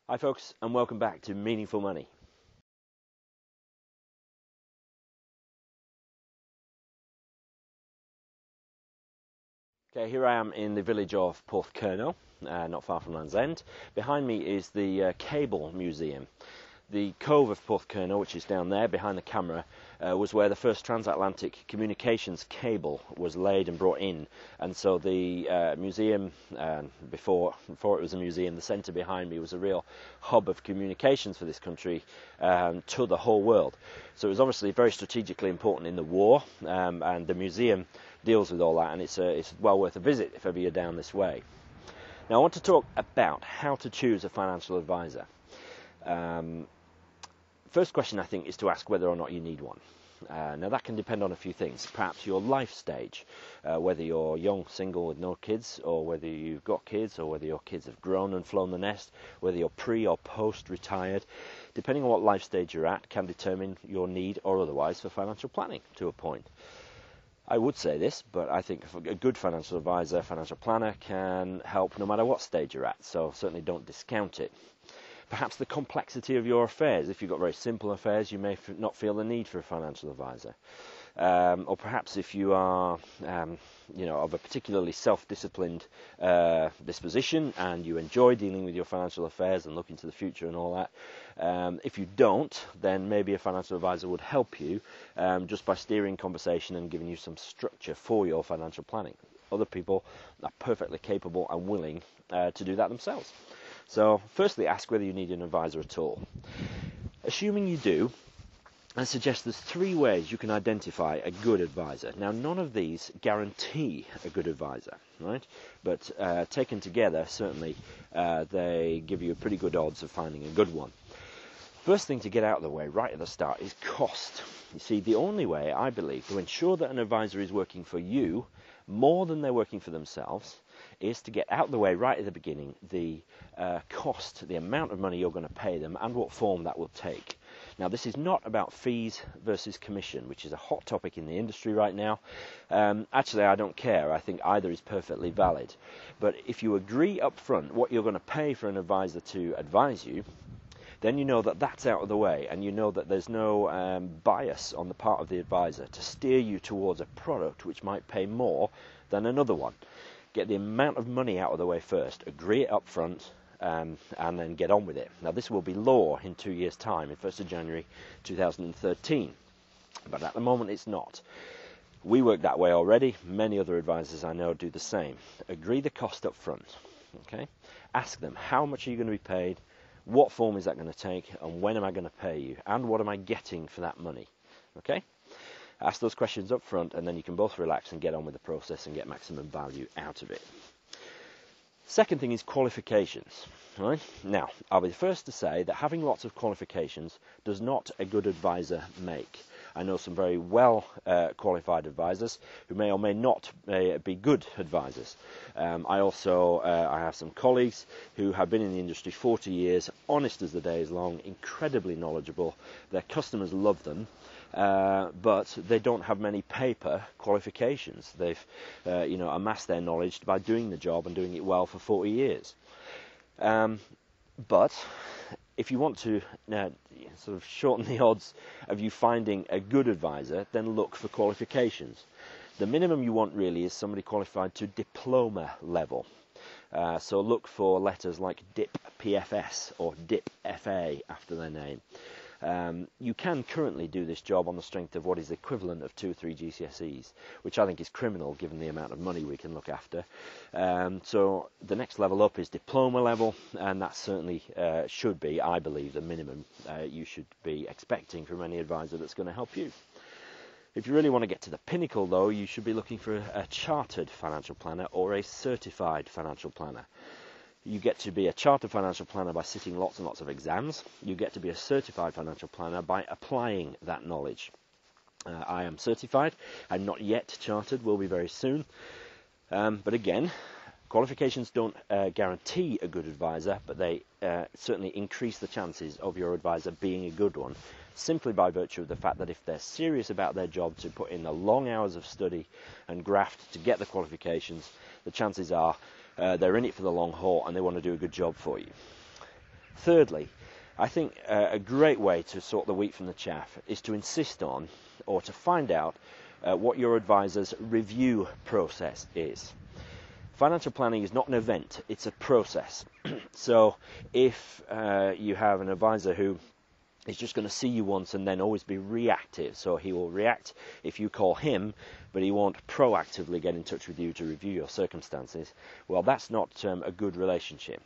Hi folks, and welcome back to Meaningful Money. Okay, here I am in the village of Porthcurno, not far from Land's End. Behind me is the Cable Museum. The Cove of Porthcurno, which is down there behind the camera, was where the first transatlantic communications cable was laid and brought in. And so the museum, before it was a museum, the centre behind me was a real hub of communications for this country to the whole world. So it was obviously very strategically important in the war, and the museum deals with all that, and it's well worth a visit if ever you're down this way. Now I want to talk about how to choose a financial advisor. First question, I think, is to ask whether or not you need one. Now that can depend on a few things. Perhaps your life stage, whether you're young, single with no kids, or whether you've got kids, or whether your kids have grown and flown the nest, whether you're pre or post-retired. Depending on what life stage you're at can determine your need or otherwise for financial planning to a point. I would say this, but I think a good financial advisor, financial planner can help no matter what stage you're at, so certainly don't discount it. Perhaps the complexity of your affairs. If you've got very simple affairs, you may not feel the need for a financial advisor. Or perhaps if you are, of a particularly self-disciplined disposition and you enjoy dealing with your financial affairs and looking to the future and all that. If you don't, then maybe a financial advisor would help you just by steering conversation and giving you some structure for your financial planning. Other people are perfectly capable and willing to do that themselves. So firstly, ask whether you need an advisor at all. Assuming you do, I suggest there's 3 ways you can identify a good advisor. Now, none of these guarantee a good advisor, right? But taken together, certainly they give you pretty good odds of finding a good one. First thing to get out of the way right at the start is cost. You see, the only way, I believe, to ensure that an advisor is working for you more than they're working for themselves is to get out of the way right at the beginning the cost, the amount of money you're going to pay them and what form that will take. Now, this is not about fees versus commission, which is a hot topic in the industry right now. Actually, I don't care. I think either is perfectly valid. But if you agree up front what you're going to pay for an advisor to advise you, then you know that that's out of the way, and you know that there's no bias on the part of the advisor to steer you towards a product which might pay more than another one. Get the amount of money out of the way first, agree it up front, and then get on with it. Now, this will be law in 2 years' time, in 1st of January 2013, but at the moment it's not. We work that way already. Many other advisors I know do the same. Agree the cost up front. Okay? Ask them, how much are you going to be paid? What form is that going to take, and when am I going to pay you, and what am I getting for that money? Okay? Ask those questions up front, and then you can both relax and get on with the process and get maximum value out of it. Second thing is qualifications. Right? Now, I'll be the first to say that having lots of qualifications does not a good advisor make. I know some very well qualified advisors who may or may not be good advisors. I have some colleagues who have been in the industry 40 years, honest as the day is long, incredibly knowledgeable. Their customers love them, but they don't have many paper qualifications. They've amassed their knowledge by doing the job and doing it well for 40 years. But if you want to sort of shorten the odds of you finding a good advisor, then look for qualifications. The minimum you want really is somebody qualified to diploma level. So look for letters like DIP PFS or DIP FA after their name. You can currently do this job on the strength of what is the equivalent of 2 or 3 GCSEs, which I think is criminal given the amount of money we can look after. So the next level up is diploma level, and that certainly should be, I believe, the minimum you should be expecting from any advisor that's going to help you. If you really want to get to the pinnacle, though, you should be looking for a chartered financial planner or a certified financial planner. You get to be a chartered financial planner by sitting lots and lots of exams. You get to be a certified financial planner by applying that knowledge. I am certified. I'm not yet chartered, will be very soon. But again, qualifications don't guarantee a good advisor, but they certainly increase the chances of your advisor being a good one, simply by virtue of the fact that if they're serious about their job to put in the long hours of study and graft to get the qualifications, the chances are they're in it for the long haul and they want to do a good job for you. Thirdly, I think a great way to sort the wheat from the chaff is to insist on or to find out what your advisor's review process is. Financial planning is not an event, it's a process. So if you have an advisor who is just going to see you once and then always be reactive, so he will react if you call him, but he won't proactively get in touch with you to review your circumstances, well, that's not a good relationship.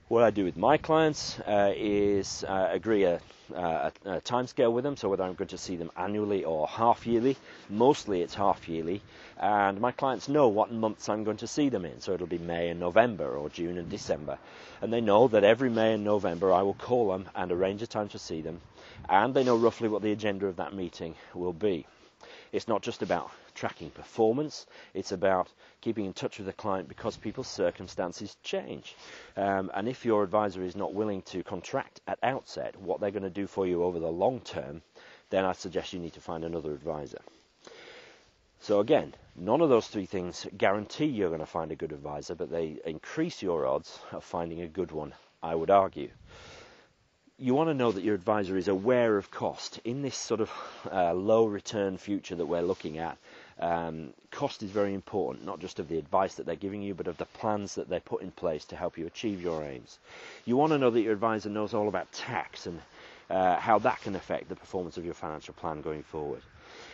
What I do with my clients is agree a time scale with them, so whether I'm going to see them annually or half yearly. Mostly it's half yearly, and my clients know what months I'm going to see them in, so it'll be May and November or June and December, and they know that every May and November I will call them and arrange a time to see them, and they know roughly what the agenda of that meeting will be. It's not just about tracking performance, it's about keeping in touch with the client because people's circumstances change. And if your advisor is not willing to contract at outset what they're going to do for you over the long term, then I suggest you need to find another advisor. So again, none of those three things guarantee you're going to find a good advisor, but they increase your odds of finding a good one, I would argue. You want to know that your advisor is aware of cost. In this sort of low return future that we're looking at, cost is very important, not just of the advice that they're giving you, but of the plans that they put in place to help you achieve your aims. You want to know that your advisor knows all about tax and how that can affect the performance of your financial plan going forward.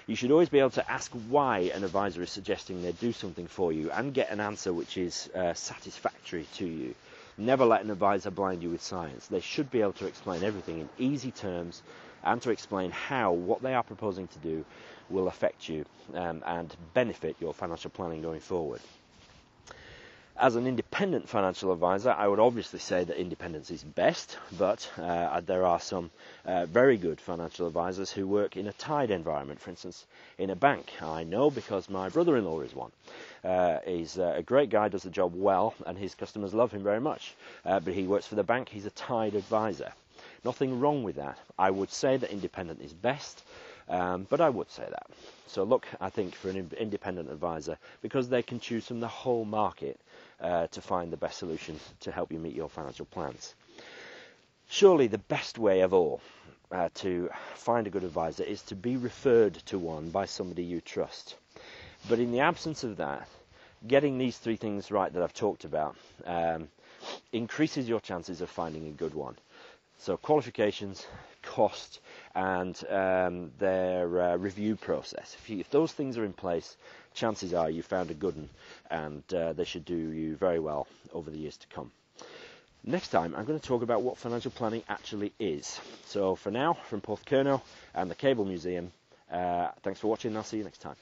You should always be able to ask why an advisor is suggesting they do something for you and get an answer which is satisfactory to you. Never let an advisor blind you with science. They should be able to explain everything in easy terms and to explain how what they are proposing to do will affect you and benefit your financial planning going forward. As an independent financial advisor, I would obviously say that independence is best, but there are some very good financial advisors who work in a tied environment, for instance, in a bank. I know because my brother-in-law is one. He's a great guy, does the job well, and his customers love him very much. But he works for the bank, he's a tied advisor. Nothing wrong with that. I would say that independent is best, but I would say that. So look, I think, for an independent advisor, because they can choose from the whole market to find the best solutions to help you meet your financial plans. Surely the best way of all to find a good advisor is to be referred to one by somebody you trust. But in the absence of that, getting these three things right that I've talked about increases your chances of finding a good one. So qualifications, cost, and their review process. If those things are in place, chances are you found a good one, and they should do you very well over the years to come. Next time, I'm going to talk about what financial planning actually is. So for now, from Porthcurno and the Cable Museum, thanks for watching, and I'll see you next time.